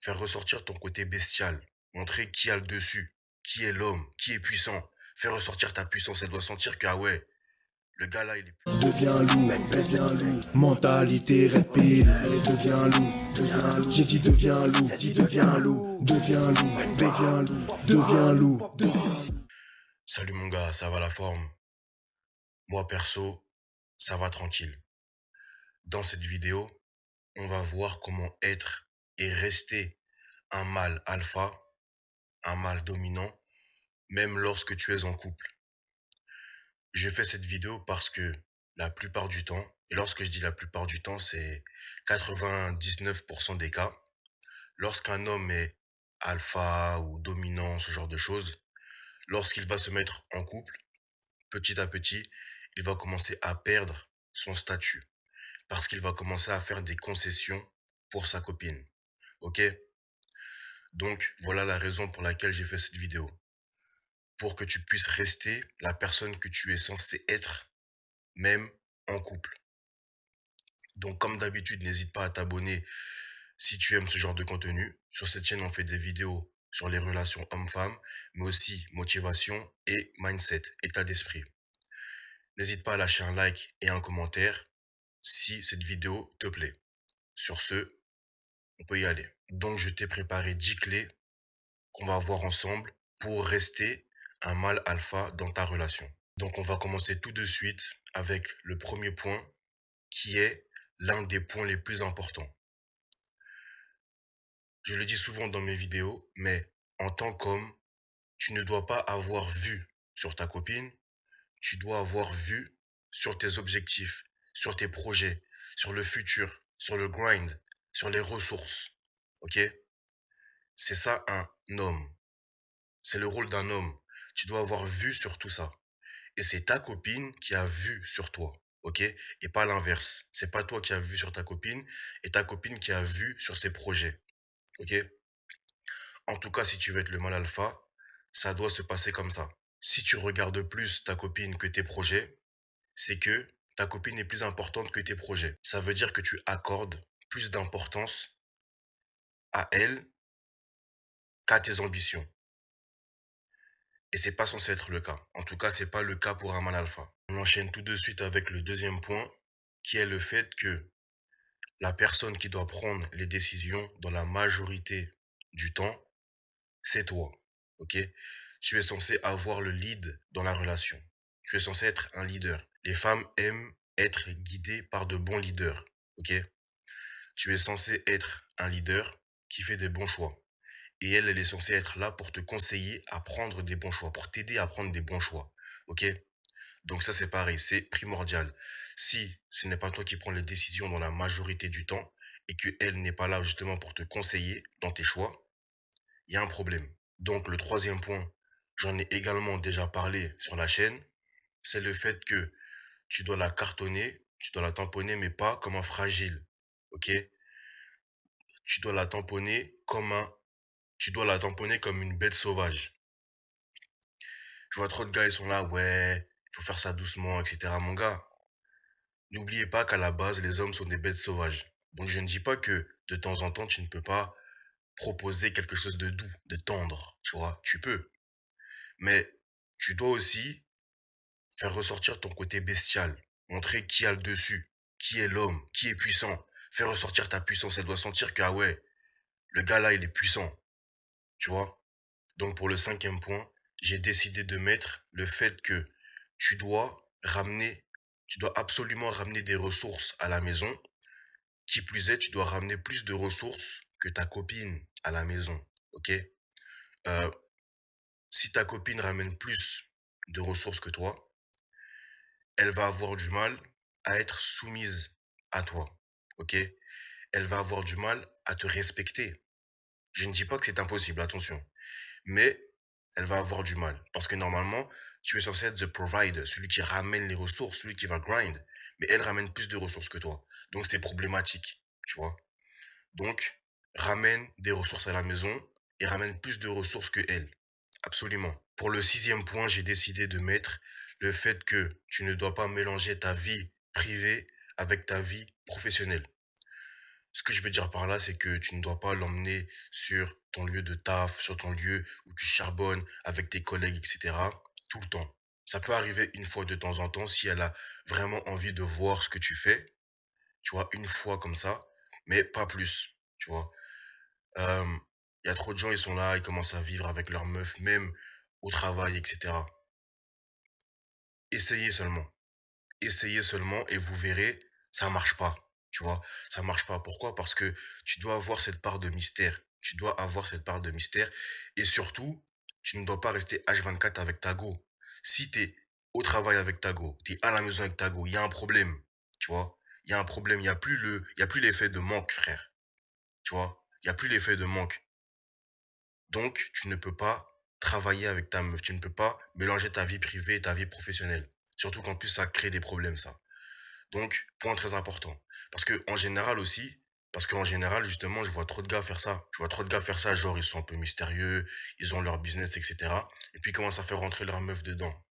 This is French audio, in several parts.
faire ressortir ton côté bestial, montrer qui a le dessus, qui est l'homme, qui est puissant, faire ressortir ta puissance. Elle doit sentir que, ah ouais, le gars là, il est puissant. Deviens loup, mentalité red pill. Deviens loup, j'ai dit deviens loup, deviens loup. Salut mon gars, ça va la forme? Moi perso, ça va tranquille. Dans cette vidéo, on va voir comment être et rester un mâle alpha, un mâle dominant, même lorsque tu es en couple. J'ai fait cette vidéo parce que la plupart du temps, et lorsque je dis la plupart du temps, c'est 99% des cas, lorsqu'un homme est alpha ou dominant, ce genre de choses, lorsqu'il va se mettre en couple, petit à petit, il va commencer à perdre son statut parce qu'il va commencer à faire des concessions pour sa copine. Ok? Donc, voilà la raison pour laquelle j'ai fait cette vidéo. Pour que tu puisses rester la personne que tu es censé être, même en couple. Donc, comme d'habitude, n'hésite pas à t'abonner si tu aimes ce genre de contenu. Sur cette chaîne, on fait des vidéos sur les relations hommes-femmes, mais aussi motivation et mindset, état d'esprit. N'hésite pas à lâcher un like et un commentaire si cette vidéo te plaît. Sur ce, on peut y aller. Donc, je t'ai préparé 10 clés qu'on va voir ensemble pour rester un mâle alpha dans ta relation. Donc, on va commencer tout de suite avec le premier point qui est l'un des points les plus importants. Je le dis souvent dans mes vidéos, mais en tant qu'homme, tu ne dois pas avoir vu sur ta copine, tu dois avoir vu sur tes objectifs, sur tes projets, sur le futur, sur le grind, sur les ressources. Ok? C'est ça un homme. C'est le rôle d'un homme. Tu dois avoir vu sur tout ça. Et c'est ta copine qui a vu sur toi. Ok? Et pas l'inverse. C'est pas toi qui as vu sur ta copine et ta copine qui a vu sur ses projets. Ok? En tout cas, si tu veux être le mâle alpha, ça doit se passer comme ça. Si tu regardes plus ta copine que tes projets, c'est que ta copine est plus importante que tes projets. Ça veut dire que tu accordes plus d'importance à elle qu'à tes ambitions. Et c'est pas censé être le cas. En tout cas, c'est pas le cas pour un mâle alpha. On enchaîne tout de suite avec le deuxième point, qui est le fait que la personne qui doit prendre les décisions dans la majorité du temps, c'est toi. Ok? Tu es censé avoir le lead dans la relation. Tu es censé être un leader. Les femmes aiment être guidées par de bons leaders. Ok? Tu es censé être un leader qui fait des bons choix. Et elle est censée être là pour te conseiller à prendre des bons choix, pour t'aider à prendre des bons choix. Ok? Donc ça, c'est pareil, c'est primordial. Si ce n'est pas toi qui prends les décisions dans la majorité du temps et que elle n'est pas là justement pour te conseiller dans tes choix, il y a un problème. Donc le troisième point, j'en ai également déjà parlé sur la chaîne, c'est le fait que tu dois la cartonner, tu dois la tamponner, mais pas comme un fragile. Ok? Tu dois la tamponner tu dois la tamponner comme une bête sauvage. Je vois trop de gars, ils sont là, ouais, il faut faire ça doucement, etc. Mon gars, n'oubliez pas qu'à la base, les hommes sont des bêtes sauvages. Donc je ne dis pas que de temps en temps, tu ne peux pas proposer quelque chose de doux, de tendre, tu vois, tu peux. Mais tu dois aussi faire ressortir ton côté bestial, montrer qui a le dessus, qui est l'homme, qui est puissant, faire ressortir ta puissance. Elle doit sentir que, ah ouais, le gars là, il est puissant, tu vois. Donc pour le cinquième point, j'ai décidé de mettre le fait que tu dois ramener, tu dois absolument ramener des ressources à la maison. Qui plus est, tu dois ramener plus de ressources que ta copine à la maison. Ok? Euh, si ta copine ramène plus de ressources que toi, elle va avoir du mal à être soumise à toi. Ok? Elle va avoir du mal à te respecter. Je ne dis pas que c'est impossible, attention. Mais elle va avoir du mal. Parce que normalement, tu es censé être the provider, celui qui ramène les ressources, celui qui va grind. Mais elle ramène plus de ressources que toi. Donc c'est problématique, tu vois. Donc, ramène des ressources à la maison et ramène plus de ressources que elle. Absolument. Pour le sixième point, j'ai décidé de mettre le fait que tu ne dois pas mélanger ta vie privée avec ta vie professionnelle. Ce que je veux dire par là, c'est que tu ne dois pas l'emmener sur ton lieu de taf, sur ton lieu où tu charbonnes avec tes collègues, etc. tout le temps. Ça peut arriver une fois de temps en temps si elle a vraiment envie de voir ce que tu fais, tu vois, une fois comme ça, mais pas plus, tu vois. Euh, Il y a trop de gens, ils sont là, ils commencent à vivre avec leur meuf, même au travail, etc. Essayez seulement. Essayez seulement et vous verrez, ça marche pas, tu vois? Ça marche pas. Pourquoi? Parce que tu dois avoir cette part de mystère. Tu dois avoir cette part de mystère et surtout, tu ne dois pas rester H24 avec ta go. Si tu es au travail avec ta go, tu es à la maison avec ta go, il y a un problème, tu vois? Il y a un problème, il y a plus l'effet de manque, frère, tu vois? Il y a plus l'effet de manque. Donc, tu ne peux pas travailler avec ta meuf, tu ne peux pas mélanger ta vie privée et ta vie professionnelle. Surtout qu'en plus, ça crée des problèmes, ça. Donc, point très important. Parce qu'en général, justement, je vois trop de gars faire ça. Je vois trop de gars faire ça, genre, ils sont un peu mystérieux, ils ont leur business, etc. Et puis, ils commencent à faire rentrer leur meuf dedans.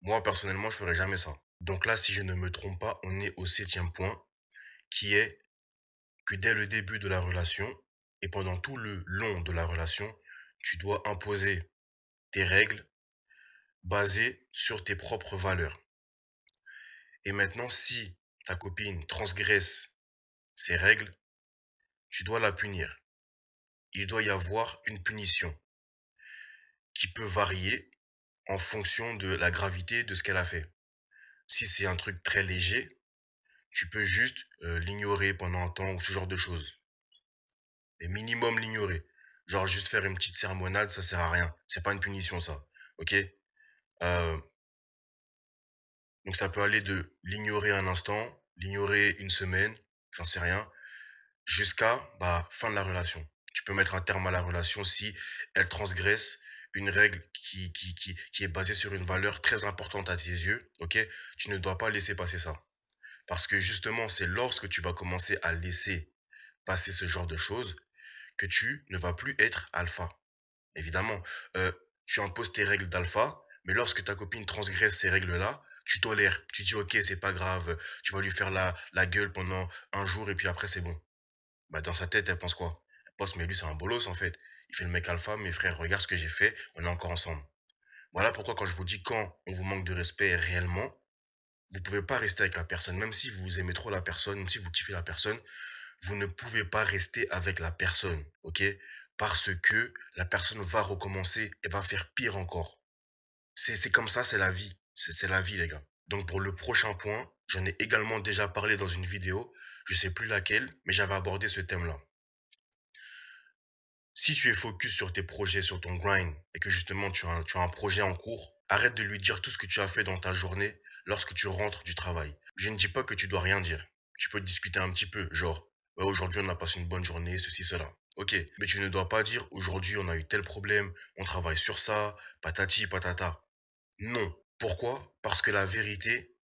Moi, personnellement, je ferais jamais ça. Donc là, si je ne me trompe pas, on est au septième point, qui est que dès le début de la relation, et pendant tout le long de la relation, tu dois imposer tes règles basées sur tes propres valeurs. Et maintenant, si ta copine transgresse ces règles, tu dois la punir. Il doit y avoir une punition qui peut varier en fonction de la gravité de ce qu'elle a fait. Si c'est un truc très léger, tu peux juste l'ignorer pendant un temps ou ce genre de choses. Et minimum l'ignorer. Genre juste faire une petite sermonade, ça sert à rien. C'est pas une punition ça. Ok. Donc ça peut aller de l'ignorer un instant, l'ignorer une semaine, j'en sais rien, jusqu'à bah, fin de la relation. Tu peux mettre un terme à la relation si elle transgresse une règle qui est basée sur une valeur très importante à tes yeux, ok? Tu ne dois pas laisser passer ça. Parce que justement, c'est lorsque tu vas commencer à laisser passer ce genre de choses que tu ne vas plus être alpha. Évidemment, heu, tu imposes tes règles d'alpha, mais lorsque ta copine transgresse ces règles-là, tu tolères. Tu dis: «OK, c'est pas grave», tu vas lui faire la gueule pendant un jour et puis après c'est bon. Bah, dans sa tête, elle pense quoi? Elle pense: «Mais lui, c'est un bolos, en fait. Il fait le mec alpha, mais frère, regarde ce que j'ai fait, on est encore ensemble». Voilà pourquoi quand je vous dis quand on vous manque de respect réellement, vous pouvez pas rester avec la personne. Même si vous aimez trop la personne, même si vous kiffez la personne, vous ne pouvez pas rester avec la personne, OK? Parce que la personne va recommencer et va faire pire encore. C'est comme ça, c'est la vie. C'est la vie, les gars. Donc pour le prochain point, j'en ai également déjà parlé dans une vidéo, je sais plus laquelle, mais j'avais abordé ce thème-là. Si tu es focus sur tes projets, sur ton grind, et que justement tu as un projet en cours, arrête de lui dire tout ce que tu as fait dans ta journée lorsque tu rentres du travail. Je ne dis pas que tu dois rien dire. Tu peux discuter un petit peu, genre, ouais, aujourd'hui on a passé une bonne journée, ceci, cela. Ok, mais tu ne dois pas dire aujourd'hui on a eu tel problème, on travaille sur ça, patati, patata. Non. Pourquoi? Parce que la vérité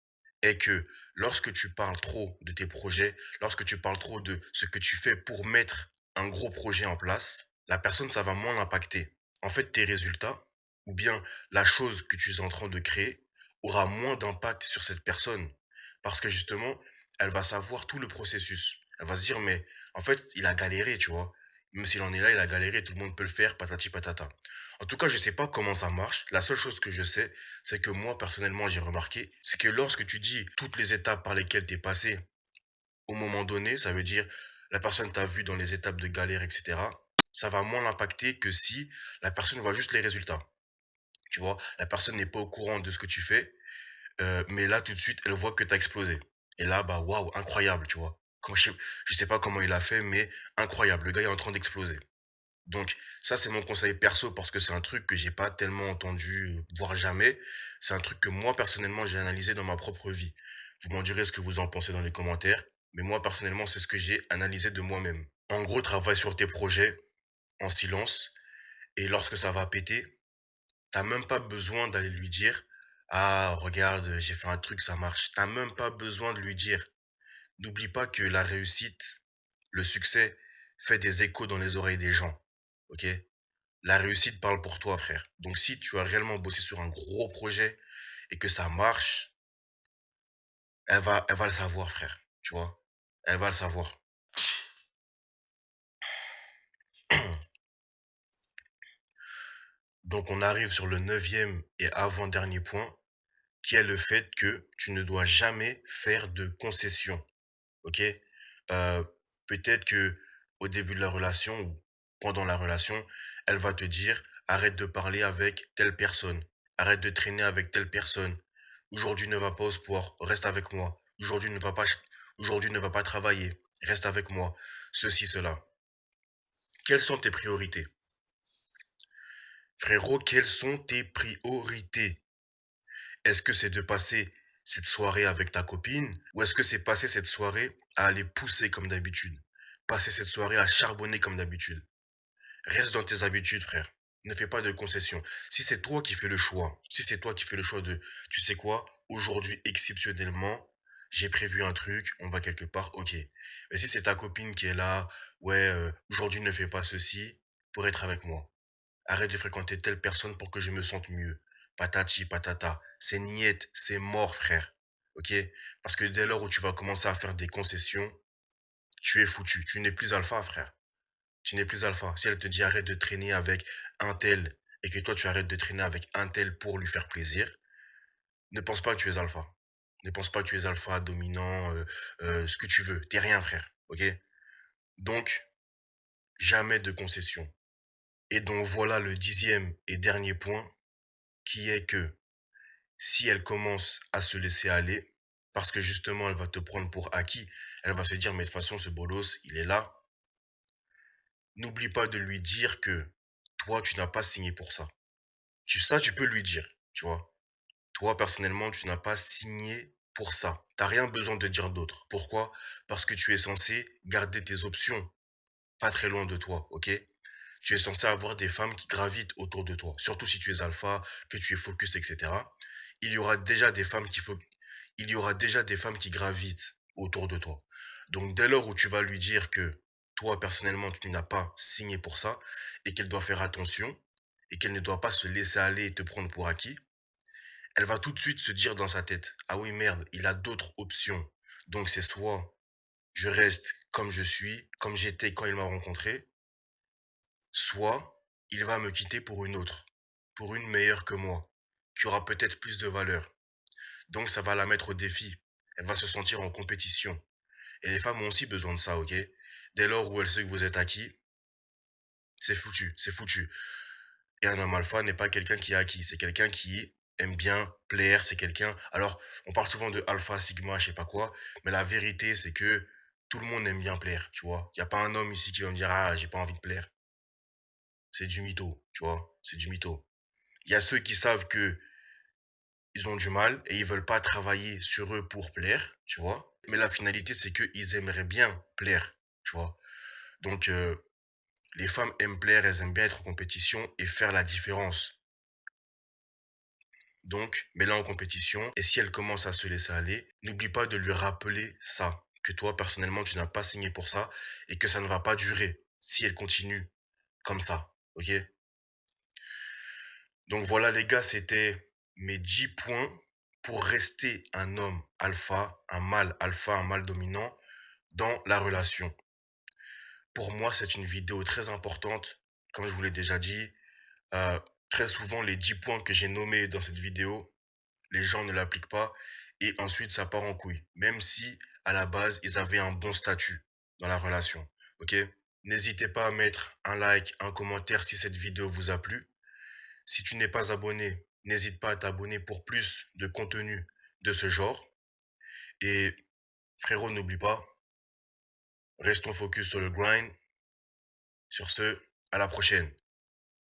est que lorsque tu parles trop de tes projets, lorsque tu parles trop de ce que tu fais pour mettre un gros projet en place, la personne, ça va moins l'impacter. En fait, tes résultats, ou bien la chose que tu es en train de créer, aura moins d'impact sur cette personne. Parce que justement, elle va savoir tout le processus. Elle va se dire, mais en fait, il a galéré, tu vois. Même s'il en est là, il a galéré, tout le monde peut le faire, patati patata. En tout cas, je sais pas comment ça marche. La seule chose que je sais, c'est que moi, personnellement, j'ai remarqué, c'est que lorsque tu dis toutes les étapes par lesquelles tu es passé, au moment donné, ça veut dire la personne t'a vu dans les étapes de galère, etc. Ça va moins l'impacter que si la personne voit juste les résultats. Tu vois, la personne n'est pas au courant de ce que tu fais, mais là, tout de suite, elle voit que tu as explosé. Et là, bah, waouh, incroyable, tu vois. Je sais pas comment il a fait, mais incroyable. Le gars est en train d'exploser. Donc ça, c'est mon conseil perso parce que c'est un truc que j'ai pas tellement entendu, voire jamais. C'est un truc que moi, personnellement, j'ai analysé dans ma propre vie. Vous m'en direz ce que vous en pensez dans les commentaires, mais moi, personnellement, c'est ce que j'ai analysé de moi-même. En gros, travaille sur tes projets en silence et lorsque ça va péter, t'as même pas besoin d'aller lui dire: «Ah, regarde, j'ai fait un truc, ça marche». T'as même pas besoin de lui dire. N'oublie pas que la réussite, le succès fait des échos dans les oreilles des gens. OK? La réussite parle pour toi, frère. Donc, si tu as réellement bossé sur un gros projet et que ça marche, elle va le savoir, frère. Tu vois? Elle va le savoir. Donc on arrive sur le neuvième et avant-dernier point, qui est le fait que tu ne dois jamais faire de concessions. OK? Peut-être que au début de la relation ou pendant la relation, elle va te dire: «Arrête de parler avec telle personne. Arrête de traîner avec telle personne. Aujourd'hui ne va pas au sport, reste avec moi. Aujourd'hui ne va pas travailler, reste avec moi». Ceci, cela. Quelles sont tes priorités? Frérot, quelles sont tes priorités? Est-ce que c'est de passer cette soirée avec ta copine ou est-ce que c'est passer cette soirée à aller pousser comme d'habitude? Passer cette soirée à charbonner comme d'habitude? Reste dans tes habitudes, frère. Ne fais pas de concessions. Si c'est toi qui fais le choix, si c'est toi qui fais le choix de, tu sais quoi, aujourd'hui, exceptionnellement, j'ai prévu un truc, on va quelque part, ok. Mais si c'est ta copine qui est là, ouais, aujourd'hui ne fais pas ceci pour être avec moi. Arrête de fréquenter telle personne pour que je me sente mieux. Patati, patata. C'est niette, c'est mort, frère. Ok? Parce que dès lors où tu vas commencer à faire des concessions, tu es foutu. Tu n'es plus alpha, frère. Tu n'es plus alpha. Si elle te dit arrête de traîner avec un tel et que toi tu arrêtes de traîner avec un tel pour lui faire plaisir, ne pense pas que tu es alpha. Ne pense pas que tu es alpha, dominant, ce que tu veux. T'es rien, frère. Ok? Donc, jamais de concessions. Et donc voilà le 10e et dernier point qui est que si elle commence à se laisser aller, parce que justement elle va te prendre pour acquis, elle va se dire mais de toute façon ce bolos, il est là, n'oublie pas de lui dire que toi tu n'as pas signé pour ça. Tu peux lui dire, tu vois. Toi personnellement, tu n'as pas signé pour ça. T'as rien besoin de dire d'autre. Pourquoi? Parce que tu es censé garder tes options pas très loin de toi, ok? Tu es censé avoir des femmes qui gravitent autour de toi. Surtout si tu es alpha, que tu es focus, etc. Il y aura déjà des femmes il y aura déjà des femmes qui gravitent autour de toi. Donc, dès lors où tu vas lui dire que toi, personnellement, tu n'as pas signé pour ça et qu'elle doit faire attention et qu'elle ne doit pas se laisser aller et te prendre pour acquis, elle va tout de suite se dire dans sa tête, ah oui, merde, il a d'autres options. Donc, c'est soit je reste comme je suis, comme j'étais quand il m'a rencontré, soit il va me quitter pour une autre, pour une meilleure que moi, qui aura peut-être plus de valeur. Donc ça va la mettre au défi. Elle va se sentir en compétition. Et les femmes ont aussi besoin de ça, ok? Dès lors où elle sait que vous êtes acquis, c'est foutu, c'est foutu. Et un homme alpha n'est pas quelqu'un qui est acquis, c'est quelqu'un qui aime bien plaire, c'est quelqu'un... Alors, on parle souvent de alpha, sigma, je sais pas quoi, mais la vérité, c'est que tout le monde aime bien plaire, tu vois? Il n'y a pas un homme ici qui va me dire, ah, j'ai pas envie de plaire. C'est du mytho, tu vois? C'est du mytho. Il y a ceux qui savent que ils ont du mal et ils veulent pas travailler sur eux pour plaire, tu vois? Mais la finalité, c'est qu'ils aimeraient bien plaire, tu vois? Donc, les femmes aiment plaire, elles aiment bien être en compétition et faire la différence. Donc, mets-la en compétition et si elle commence à se laisser aller, n'oublie pas de lui rappeler ça, que toi, personnellement, tu n'as pas signé pour ça et que ça ne va pas durer si elle continue comme ça, ok? Donc voilà les gars, c'était mes 10 points pour rester un homme alpha, un mâle dominant dans la relation. Pour moi, c'est une vidéo très importante. Comme je vous l'ai déjà dit, euh, très souvent les 10 points que j'ai nommés dans cette vidéo, les gens ne l'appliquent pas et ensuite ça part en couille. Même si à la base, ils avaient un bon statut dans la relation. Ok? N'hésitez pas à mettre un like, un commentaire si cette vidéo vous a plu. Si tu n'es pas abonné, n'hésite pas à t'abonner pour plus de contenu de ce genre. Et frérot, n'oublie pas, restons focus sur le grind. Sur ce, à la prochaine.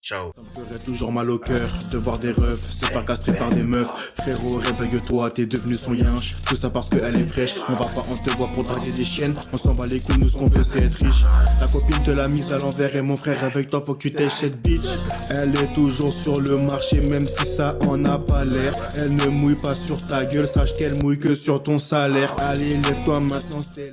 Ciao. Ça me ferait toujours mal au cœur de voir des refs se faire castrer par des meufs. Frérot, réveille-toi, t'es devenu son yinche. Tout ça parce qu'elle est fraîche. On va pas, on te voit pour draguer des chiennes. On s'en bat les couilles, nous ce qu'on veut c'est être riche. Ta copine te l'a mise à l'envers et mon frère avec toi faut que tu t'échètes bitch. Elle est toujours sur le marché même si ça en a pas l'air. Elle ne mouille pas sur ta gueule, sache qu'elle mouille que sur ton salaire. Allez, lève-toi maintenant, c'est...